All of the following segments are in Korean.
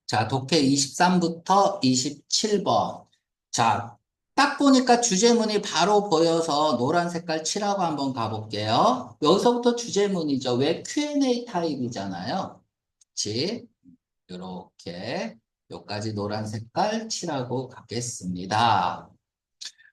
자, 독해 23부터 27번. 자, 딱 보니까 주제문이 바로 보여서 노란 색깔 칠하고 한번 가볼게요. 여기서부터 주제문이죠. 왜 Q&A 타입이잖아요. 그치? 요렇게, 요까지 노란 색깔 칠하고 가겠습니다.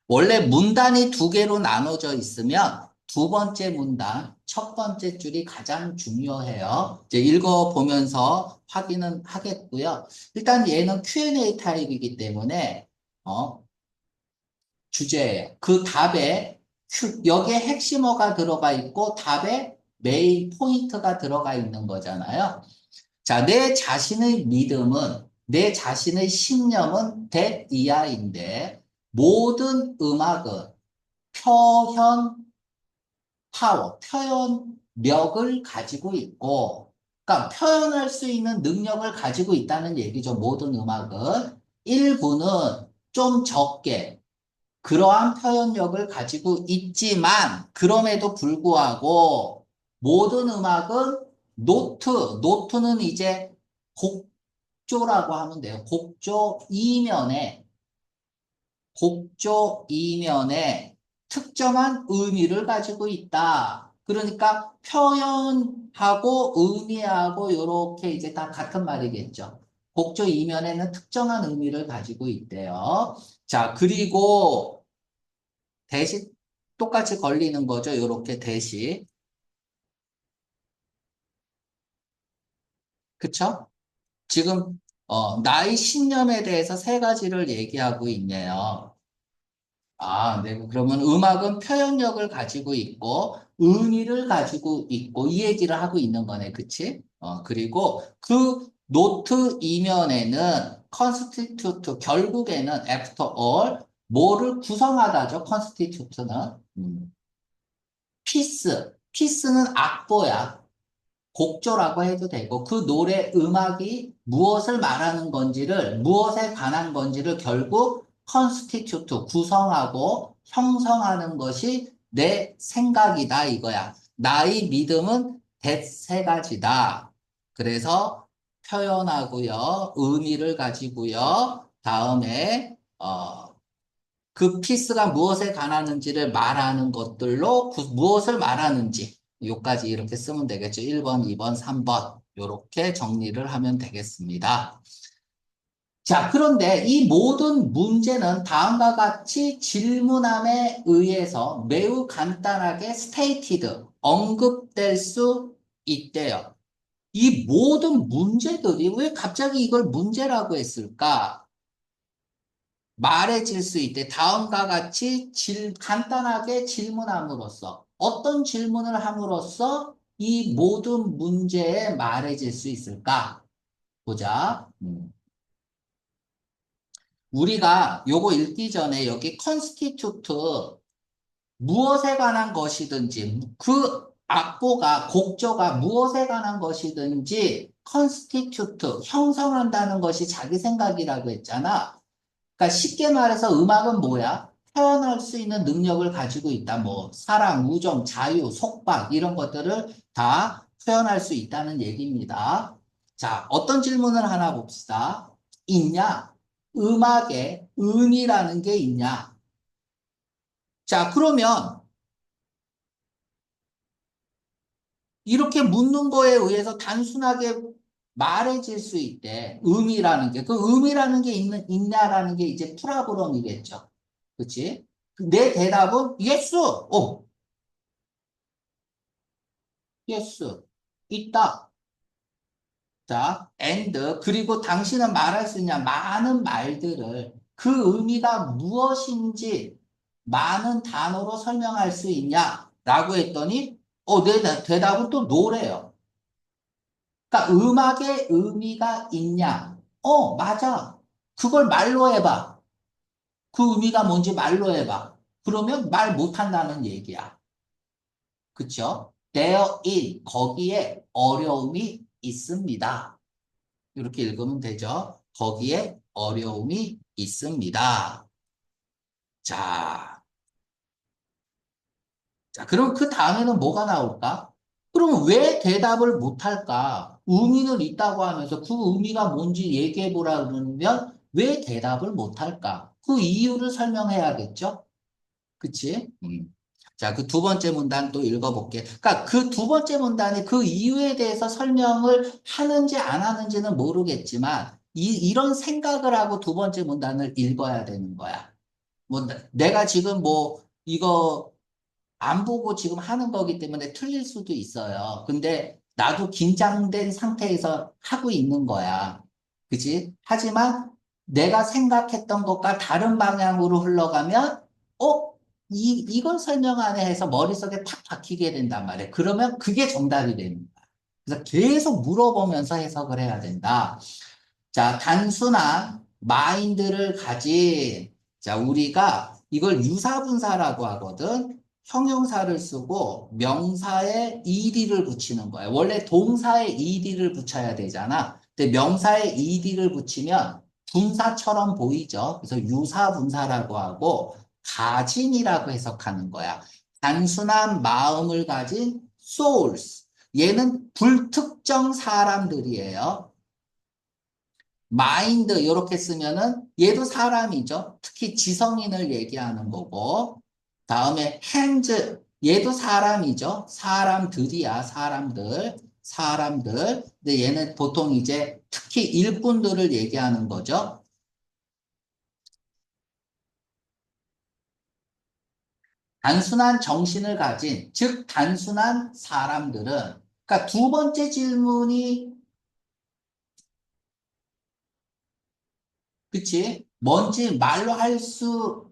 원래 문단이 두 개로 나눠져 있으면 두 번째 문단, 첫 번째 줄이 가장 중요해요. 이제 읽어보면서 확인은 하겠고요. 일단 얘는 Q&A 타입이기 때문에, 어, 주제예요. 그 답에, 여기에 핵심어가 들어가 있고 답에 메인 포인트가 들어가 있는 거잖아요. 자, 내 자신의 믿음은, 내 자신의 신념은 that 이하인데, 모든 음악은 표현 파워, 표현력을 가지고 있고, 그러니까 표현할 수 있는 능력을 가지고 있다는 얘기죠. 모든 음악은. 일부는 좀 적게 그러한 표현력을 가지고 있지만, 그럼에도 불구하고 모든 음악은 노트는 이제 곡조라고 하면 돼요. 곡조 이면에 특정한 의미를 가지고 있다. 그러니까 표현하고 의미하고 이렇게 이제 다 같은 말이겠죠. 곡조 이면에는 특정한 의미를 가지고 있대요. 자, 그리고 대시 똑같이 걸리는 거죠. 이렇게 대시. 그쵸? 지금 나의 신념에 대해서 세 가지를 얘기하고 있네요. 아, 네. 그러면 음악은 표현력을 가지고 있고, 의미를 가지고 있고, 이 얘기를 하고 있는 거네. 그치? 그리고 그 노트 이면에는 constitute, 결국에는 after all, 뭐를 구성하다죠? constitute는. 피스는 악보야. 곡조라고 해도 되고, 그 노래 음악이 무엇을 말하는 건지를, 무엇에 관한 건지를 결국 constitute, 구성하고 형성하는 것이 내 생각이다, 이거야. 나의 믿음은 대세 가지다. 그래서 표현하고요, 의미를 가지고요, 다음에, 그 피스가 무엇에 관하는지를 말하는 것들로 무엇을 말하는지 요까지 이렇게 쓰면 되겠죠. 1번, 2번, 3번 요렇게 정리를 하면 되겠습니다. 자, 그런데 이 모든 문제는 다음과 같이 질문함에 의해서 매우 간단하게 stated, 언급될 수 있대요. 이 모든 문제들이 왜 갑자기 이걸 문제라고 했을까? 말해질 수 있대. 다음과 같이 간단하게 질문함으로써 어떤 질문을 함으로써 이 모든 문제에 말해질 수 있을까? 보자. 우리가 요거 읽기 전에 여기 constitute 무엇에 관한 것이든지 그 악보가 곡조가 무엇에 관한 것이든지 constitute 형성한다는 것이 자기 생각이라고 했잖아. 그러니까 쉽게 말해서 음악은 뭐야? 표현할 수 있는 능력을 가지고 있다. 뭐 사랑, 우정, 자유, 속박 이런 것들을 다 표현할 수 있다는 얘기입니다. 자, 어떤 질문을 하나 봅시다. 있냐? 음악에 의미라는 게 있냐? 자, 그러면 이렇게 묻는 거에 의해서 단순하게 말해질 수 있대. 의미라는 게. 그 의미라는 게 있냐라는 게 이제 프라브럼이겠죠. 그치? 내 대답은 yes. yes. 있다. 자, and 그리고 당신은 말할 수 있냐? 많은 말들을 그 의미가 무엇인지 많은 단어로 설명할 수 있냐? 라고 했더니 내 대답은 또 노래요. 그러니까 음악의 의미가 있냐? 맞아. 그걸 말로 해봐. 그 의미가 뭔지 말로 해봐. 그러면 말 못한다는 얘기야. 그쵸? therein, 거기에 어려움이 있습니다. 이렇게 읽으면 되죠? 거기에 어려움이 있습니다. 자, 그럼 그 다음에는 뭐가 나올까? 그럼 왜 대답을 못할까? 의미는 있다고 하면서 그 의미가 뭔지 얘기해 보라 그러면 왜 대답을 못 할까? 그 이유를 설명해야겠죠? 그치? 자, 그 두 번째 문단 또 읽어볼게. 그러니까 그 두 번째 문단이 그 이유에 대해서 설명을 하는지 안 하는지는 모르겠지만 이런 생각을 하고 두 번째 문단을 읽어야 되는 거야. 뭐 내가 지금 뭐 이거 안 보고 지금 하는 거기 때문에 틀릴 수도 있어요. 근데 나도 긴장된 상태에서 하고 있는 거야. 그지? 하지만 내가 생각했던 것과 다른 방향으로 흘러가면, 어? 이걸 설명 안 해 해서 머릿속에 탁 박히게 된단 말이야. 그러면 그게 정답이 되는 거야. 그래서 계속 물어보면서 해석을 해야 된다. 자, 단순한 마인드를 가진, 자, 우리가 이걸 유사분사라고 하거든. 형용사를 쓰고 명사에 ed를 붙이는 거야. 원래 동사에 ed를 붙여야 되잖아. 근데 명사에 ed를 붙이면 분사처럼 보이죠. 그래서 유사분사라고 하고 가진이라고 해석하는 거야. 단순한 마음을 가진 souls. 얘는 불특정 사람들이에요. 마인드 이렇게 쓰면은 얘도 사람이죠. 특히 지성인을 얘기하는 거고 다음에 hands 얘도 사람이죠. 사람들이야 사람들. 근데 얘는 보통 이제 특히 일꾼들을 얘기하는 거죠. 단순한 정신을 가진 즉 단순한 사람들은 그러니까 두 번째 질문이 그치? 뭔지 말로 할수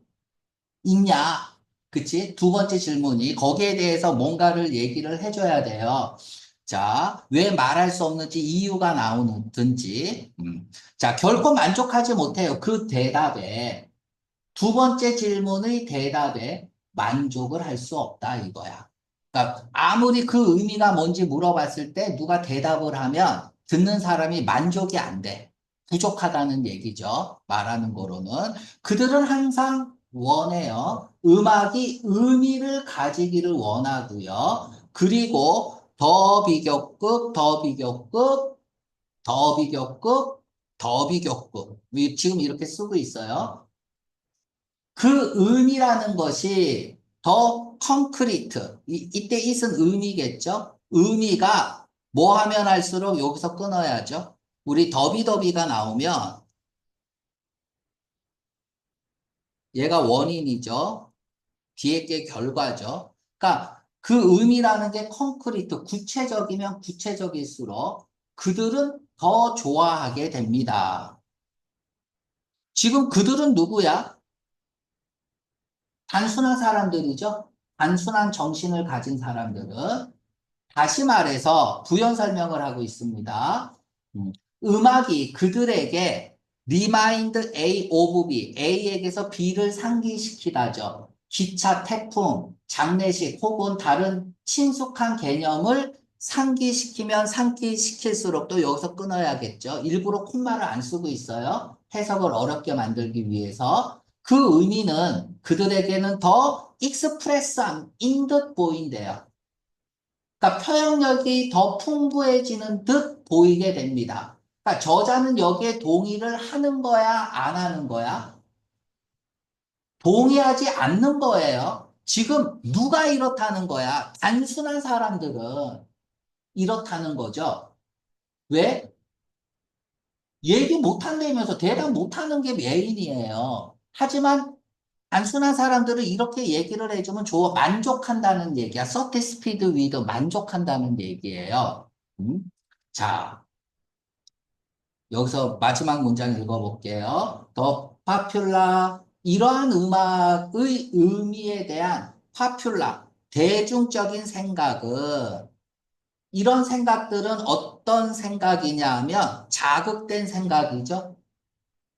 있냐? 그치? 두 번째 질문이 거기에 대해서 뭔가를 얘기를 해줘야 돼요. 자, 왜 말할 수 없는지 이유가 나오는지. 자, 결코 만족하지 못해요. 그 대답에. 두 번째 질문의 대답에 만족을 할 수 없다 이거야. 그러니까 아무리 그 의미가 뭔지 물어봤을 때 누가 대답을 하면 듣는 사람이 만족이 안 돼. 부족하다는 얘기죠. 말하는 거로는. 그들은 항상 원해요. 음악이 의미를 가지기를 원하고요. 그리고 더 비교급, 더 비교급, 더 비교급, 더 비교급. 지금 이렇게 쓰고 있어요. 그 의미라는 것이 더 콘크리트. 이때 it은 의미겠죠? 의미가 뭐 하면 할수록 여기서 끊어야죠. 우리 더비더비가 나오면 얘가 원인이죠. 뒤에 게 결과죠. 그러니까 그 의미라는 게 콘크리트, 구체적이면 구체적일수록 그들은 더 좋아하게 됩니다. 지금 그들은 누구야? 단순한 사람들이죠. 단순한 정신을 가진 사람들은 다시 말해서 부연 설명을 하고 있습니다. 음악이 그들에게 remind A of B, A에게서 B를 상기시키다죠. 기차, 태풍, 장례식 혹은 다른 친숙한 개념을 상기시키면 상기시킬수록 또 여기서 끊어야겠죠. 일부러 콤마를 안 쓰고 있어요. 해석을 어렵게 만들기 위해서. 그 의미는 그들에게는 더 익스프레스한 듯 보인대요. 그러니까 표현력이 더 풍부해지는 듯 보이게 됩니다. 그러니까 저자는 여기에 동의를 하는 거야, 안 하는 거야? 동의하지 않는 거예요. 지금 누가 이렇다는 거야? 단순한 사람들은 이렇다는 거죠. 왜? 얘기 못한다면서 대답 못하는 게 메인이에요. 하지만 단순한 사람들은 이렇게 얘기를 해주면 좋아, 만족한다는 얘기야. satisfied with 만족한다는 얘기예요. 음? 자, 여기서 마지막 문장 읽어볼게요. 더 파퓰라 이러한 음악의 의미에 대한 파퓰라 대중적인 생각은 이런 생각들은 어떤 생각이냐 하면 자극된 생각이죠.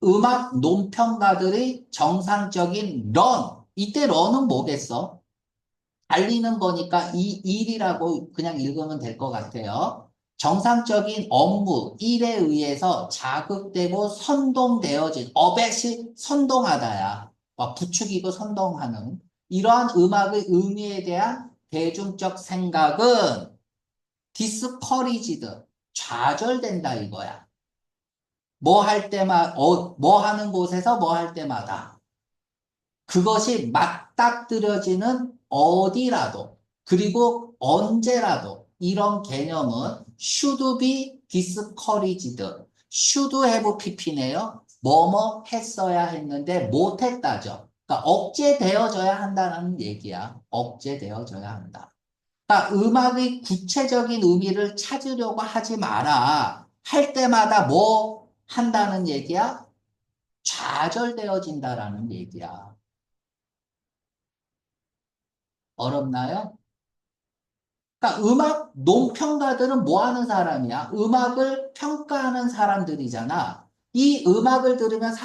음악 논평가들의 정상적인 런 이때 런은 뭐겠어? 달리는 거니까 이 일이라고 그냥 읽으면 될 것 같아요. 정상적인 업무, 일에 의해서 자극되고 선동되어진, 어벳이 선동하다야. 막 부추기고 선동하는. 이러한 음악의 의미에 대한 대중적 생각은 discouraged. 좌절된다 이거야. 뭐 할 때마다, 뭐 하는 곳에서 뭐 할 때마다. 그것이 맞닥뜨려지는 어디라도, 그리고 언제라도, 이런 개념은 should be discouraged, should have pp네요. 뭐뭐 했어야 했는데 못했다죠. 그러니까 억제되어져야 한다는 얘기야. 억제되어져야 한다. 그러니까 음악의 구체적인 의미를 찾으려고 하지 마라. 할 때마다 뭐 한다는 얘기야? 좌절되어진다라는 얘기야. 어렵나요? 그러니까 음악 논평가들은 뭐 하는 사람이야? 음악을 평가하는 사람들이잖아. 이 음악을 들으면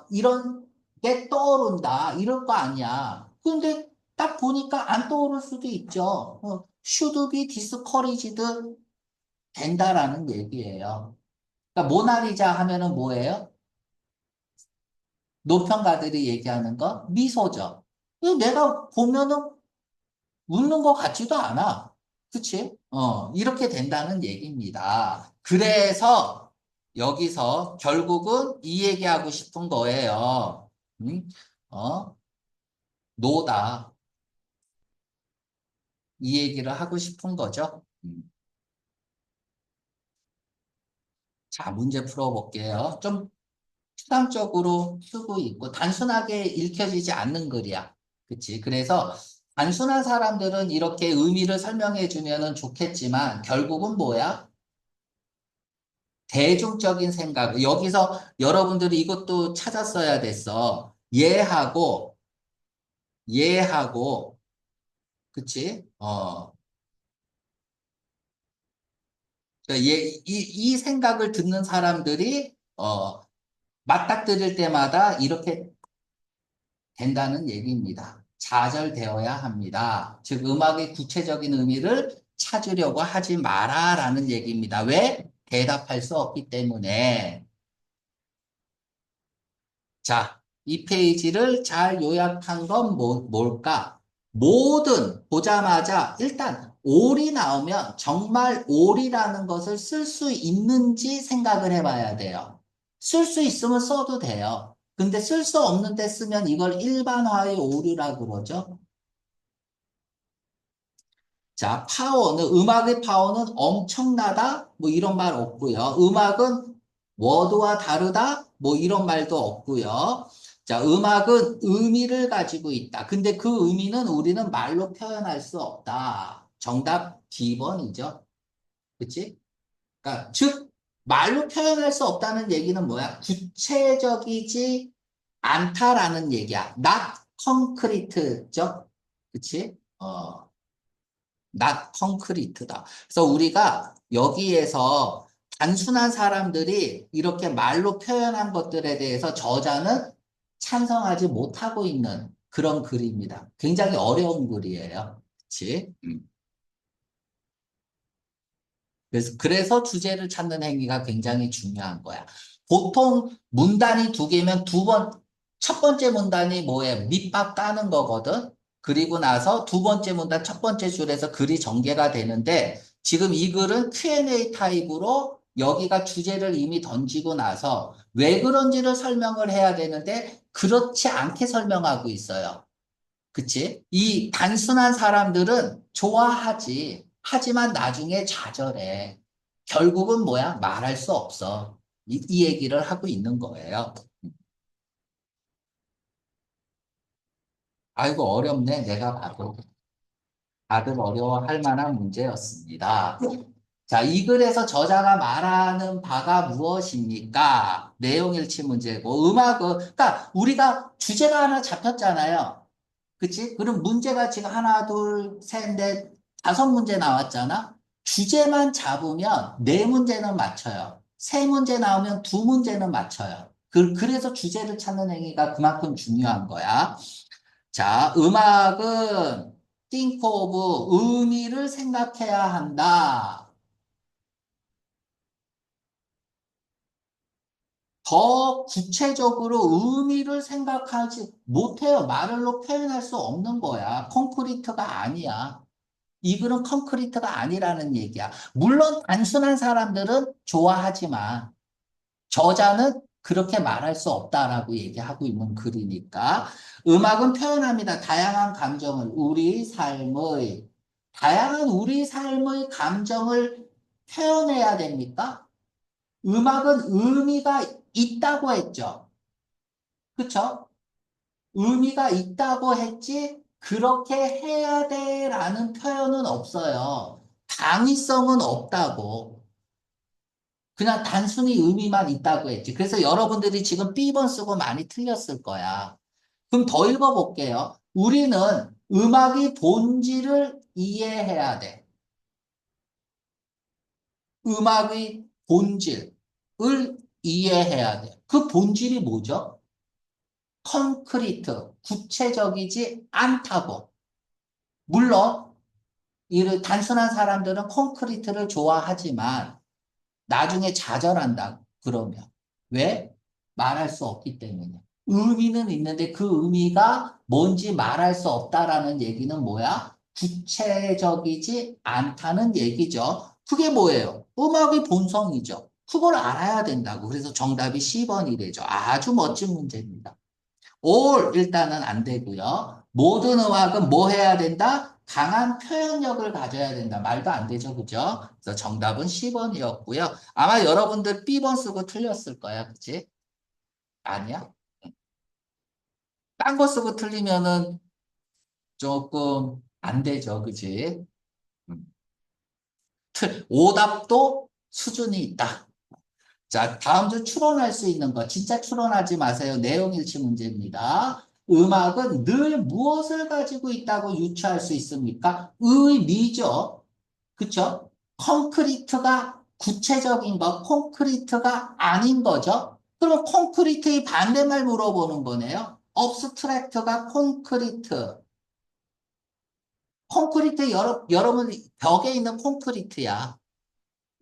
이런 게 떠오른다. 이럴 거 아니야. 근데 딱 보니까 안 떠오를 수도 있죠. should be discouraged 된다라는 얘기예요. 그러니까 모나리자 하면은 뭐예요? 논평가들이 얘기하는 거? 미소죠. 이거 내가 보면은 웃는 것 같지도 않아. 그치? 이렇게 된다는 얘기입니다. 그래서 여기서 결국은 이 얘기하고 싶은 거예요. 음? 어? 노다. 이 얘기를 하고 싶은 거죠. 자, 문제 풀어볼게요. 좀 추상적으로 쓰고 있고 단순하게 읽혀지지 않는 글이야. 그치? 그래서 단순한 사람들은 이렇게 의미를 설명해 주면은 좋겠지만 결국은 뭐야? 대중적인 생각. 여기서 여러분들이 이것도 찾았어야 됐어. 예하고, 그치? 그러니까 이 생각을 듣는 사람들이, 맞닥뜨릴 때마다 이렇게 된다는 얘기입니다. 좌절되어야 합니다. 즉, 음악의 구체적인 의미를 찾으려고 하지 마라라는 얘기입니다. 왜? 대답할 수 없기 때문에. 자, 이 페이지를 잘 요약한 건 뭘까? 뭐든 보자마자 일단 올이 나오면 정말 올이라는 것을 쓸 수 있는지 생각을 해봐야 돼요. 쓸 수 있으면 써도 돼요. 근데 쓸 수 없는데 쓰면 이걸 일반화의 오류라 그러죠. 자, 음악의 파워는 엄청나다? 뭐 이런 말 없고요. 음악은 워드와 다르다? 뭐 이런 말도 없고요. 자, 음악은 의미를 가지고 있다. 근데 그 의미는 우리는 말로 표현할 수 없다. 정답 D번이죠. 그치? 그러니까, 즉, 말로 표현할 수 없다는 얘기는 뭐야? 구체적이지 않다라는 얘기야. not concrete죠? 그치? not concrete다. 그래서 우리가 여기에서 단순한 사람들이 이렇게 말로 표현한 것들에 대해서 저자는 찬성하지 못하고 있는 그런 글입니다. 굉장히 어려운 글이에요. 그치? 그래서 주제를 찾는 행위가 굉장히 중요한 거야. 보통 문단이 두 개면 첫 번째 문단이 뭐예요? 밑밥 까는 거거든? 그리고 나서 두 번째 문단 첫 번째 줄에서 글이 전개가 되는데 지금 이 글은 Q&A 타입으로 여기가 주제를 이미 던지고 나서 왜 그런지를 설명을 해야 되는데 그렇지 않게 설명하고 있어요. 그치? 이 단순한 사람들은 좋아하지. 하지만 나중에 좌절해. 결국은 뭐야? 말할 수 없어. 이 얘기를 하고 있는 거예요. 아이고, 어렵네. 내가 봐도. 다들 어려워할 만한 문제였습니다. 자, 이 글에서 저자가 말하는 바가 무엇입니까? 내용 일치 문제고, 그러니까 우리가 주제가 하나 잡혔잖아요. 그치? 그럼 문제가 지금 하나, 둘, 셋, 넷, 다섯 문제 나왔잖아? 주제만 잡으면 네 문제는 맞춰요. 세 문제 나오면 두 문제는 맞춰요. 그래서 주제를 찾는 행위가 그만큼 중요한 거야. 자, 음악은 think of 의미를 생각해야 한다. 더 구체적으로 의미를 생각하지 못해요. 말로 표현할 수 없는 거야. 콘크리트가 아니야. 이 글은 콘크리트가 아니라는 얘기야. 물론 단순한 사람들은 좋아하지만 저자는 그렇게 말할 수 없다라고 얘기하고 있는 글이니까 음악은 표현합니다. 다양한 감정을 다양한 우리 삶의 감정을 표현해야 됩니까? 음악은 의미가 있다고 했죠. 그쵸? 의미가 있다고 했지 그렇게 해야 돼라는 표현은 없어요. 당위성은 없다고. 그냥 단순히 의미만 있다고 했지. 그래서 여러분들이 지금 B번 쓰고 많이 틀렸을 거야. 그럼 더 읽어볼게요. 우리는 음악의 본질을 이해해야 돼. 음악의 본질을 이해해야 돼. 그 본질이 뭐죠? 콘크리트, 구체적이지 않다고. 물론 이 단순한 사람들은 콘크리트를 좋아하지만 나중에 좌절한다. 그러면. 왜? 말할 수 없기 때문에. 의미는 있는데 그 의미가 뭔지 말할 수 없다라는 얘기는 뭐야? 구체적이지 않다는 얘기죠. 그게 뭐예요? 음악의 본성이죠. 그걸 알아야 된다고. 그래서 정답이 10번이 되죠. 아주 멋진 문제입니다. all 일단은 안 되고요. 모든 음악은 뭐 해야 된다? 강한 표현력을 가져야 된다. 말도 안 되죠. 그죠? 그래서 정답은 10번이었고요. 아마 여러분들 B번 쓰고 틀렸을 거야. 그치? 아니야? 딴 거 쓰고 틀리면은 조금 안 되죠. 그치? 음. 오답도 수준이 있다. 자, 다음 주 추론할 수 있는 거. 진짜 추론하지 마세요. 내용 일치 문제입니다. 음악은 늘 무엇을 가지고 있다고 유추할 수 있습니까? 의미죠. 그쵸? 콘크리트가 구체적인 거, 콘크리트가 아닌 거죠. 그럼 콘크리트의 반대말 물어보는 거네요. 업스트랙트가 콘크리트. 콘크리트 여러분 벽에 있는 콘크리트야.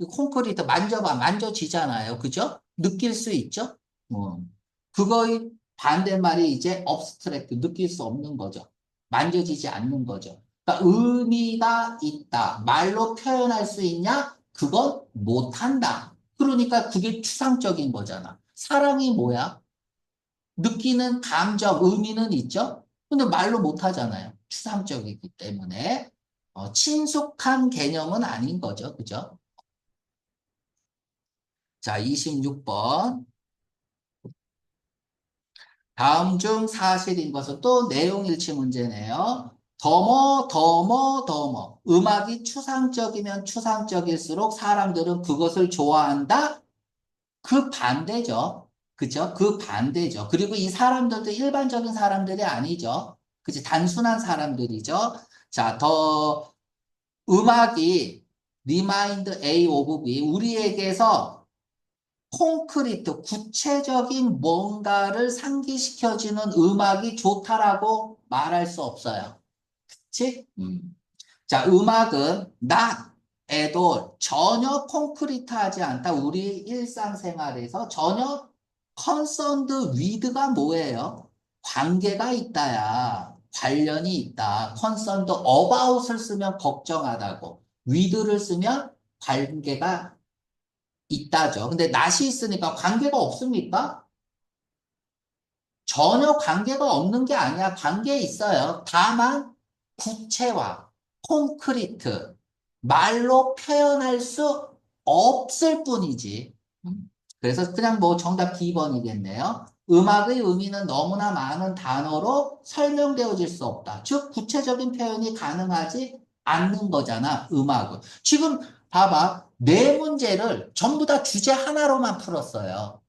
이 콘크리트 만져봐, 만져지잖아요. 그죠? 느낄 수 있죠? 어. 그거의 반대말이 이제 abstract, 느낄 수 없는 거죠. 만져지지 않는 거죠. 그러니까 의미가 있다. 말로 표현할 수 있냐? 그건 못한다. 그러니까 그게 추상적인 거잖아. 사랑이 뭐야? 느끼는 감정, 의미는 있죠? 근데 말로 못하잖아요. 추상적이기 때문에. 친숙한 개념은 아닌 거죠. 그죠? 자, 26번. 다음 중 사실인 것은 또 내용 일치 문제네요. 더머. 음악이 추상적이면 추상적일수록 사람들은 그것을 좋아한다? 그 반대죠. 그죠? 그 반대죠. 그리고 이 사람들도 일반적인 사람들이 아니죠. 그치? 단순한 사람들이죠. 자, 음악이 remind A of B, 우리에게서 콘크리트, 구체적인 뭔가를 상기시켜주는 음악이 좋다라고 말할 수 없어요. 그치? 자, 음악은 not at all, 전혀 콘크리트하지 않다. 우리 일상생활에서 전혀 concerned with가 뭐예요? 관계가 있다야. 관련이 있다. concerned about을 쓰면 걱정하다고. with를 쓰면 관계가 있다죠. 근데 낫이 있으니까 관계가 없습니까? 전혀 관계가 없는 게 아니야. 관계 있어요. 다만 구체화, 콘크리트, 말로 표현할 수 없을 뿐이지. 그래서 그냥 뭐 정답 B번이겠네요. 음악의 의미는 너무나 많은 단어로 설명되어질 수 없다. 즉, 구체적인 표현이 가능하지 않는 거잖아, 음악은. 지금 봐봐. 네 문제를 전부 다 주제 하나로만 풀었어요.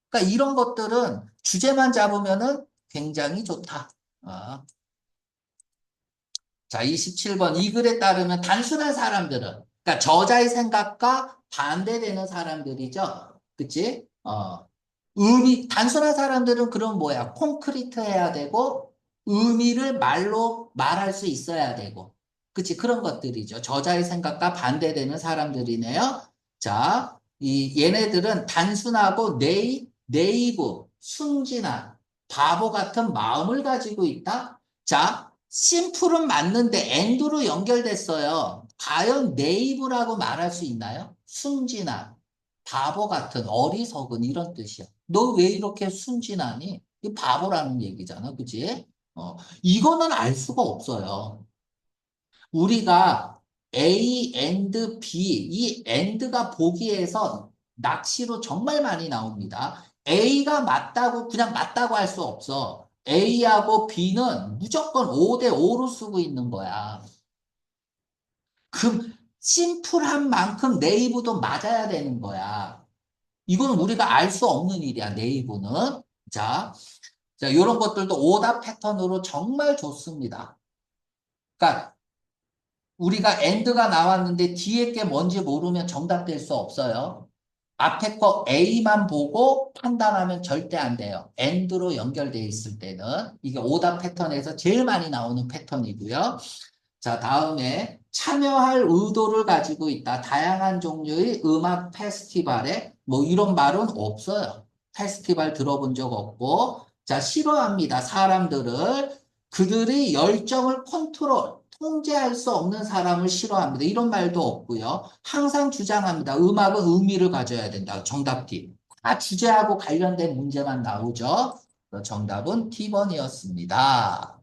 그러니까 이런 것들은 주제만 잡으면은 굉장히 좋다. 어. 자, 27번. 이 글에 따르면 단순한 사람들은, 그러니까 저자의 생각과 반대되는 사람들이죠. 그치? 단순한 사람들은 그럼 뭐야? 콘크리트 해야 되고, 의미를 말로 말할 수 있어야 되고. 그치? 그런 것들이죠. 저자의 생각과 반대되는 사람들이네요. 자, 얘네들은 단순하고 네이브, 순진한, 바보 같은 마음을 가지고 있다. 자, 심플은 맞는데 end로 연결됐어요. 과연 네이브라고 말할 수 있나요? 순진한, 바보 같은, 어리석은 이런 뜻이야. 너 왜 이렇게 순진하니? 이 바보라는 얘기잖아, 그지? 이거는 알 수가 없어요. 우리가 A and B, 이 and가 보기에서 낚시로 정말 많이 나옵니다. A가 맞다고, 그냥 맞다고 할 수 없어. A하고 B는 무조건 5대 5로 쓰고 있는 거야. 그 심플한 만큼 네이버도 맞아야 되는 거야. 이건 우리가 알 수 없는 일이야, 네이버는. 자, 자, 이런 것들도 오답 패턴으로 정말 좋습니다. 그러니까 우리가 and가 나왔는데 뒤에 게 뭔지 모르면 정답 될 수 없어요. 앞에 거 A만 보고 판단하면 절대 안 돼요. and로 연결돼 있을 때는. 이게 오답 패턴에서 제일 많이 나오는 패턴이고요. 자, 다음에 참여할 의도를 가지고 있다. 다양한 종류의 음악 페스티벌에 뭐 이런 말은 없어요. 페스티벌 들어본 적 없고. 자, 싫어합니다. 사람들을. 그들의 열정을 통제할 수 없는 사람을 싫어합니다. 이런 말도 없고요. 항상 주장합니다. 음악은 의미를 가져야 된다. 정답 D. 다 주제하고 관련된 문제만 나오죠. 정답은 T번이었습니다.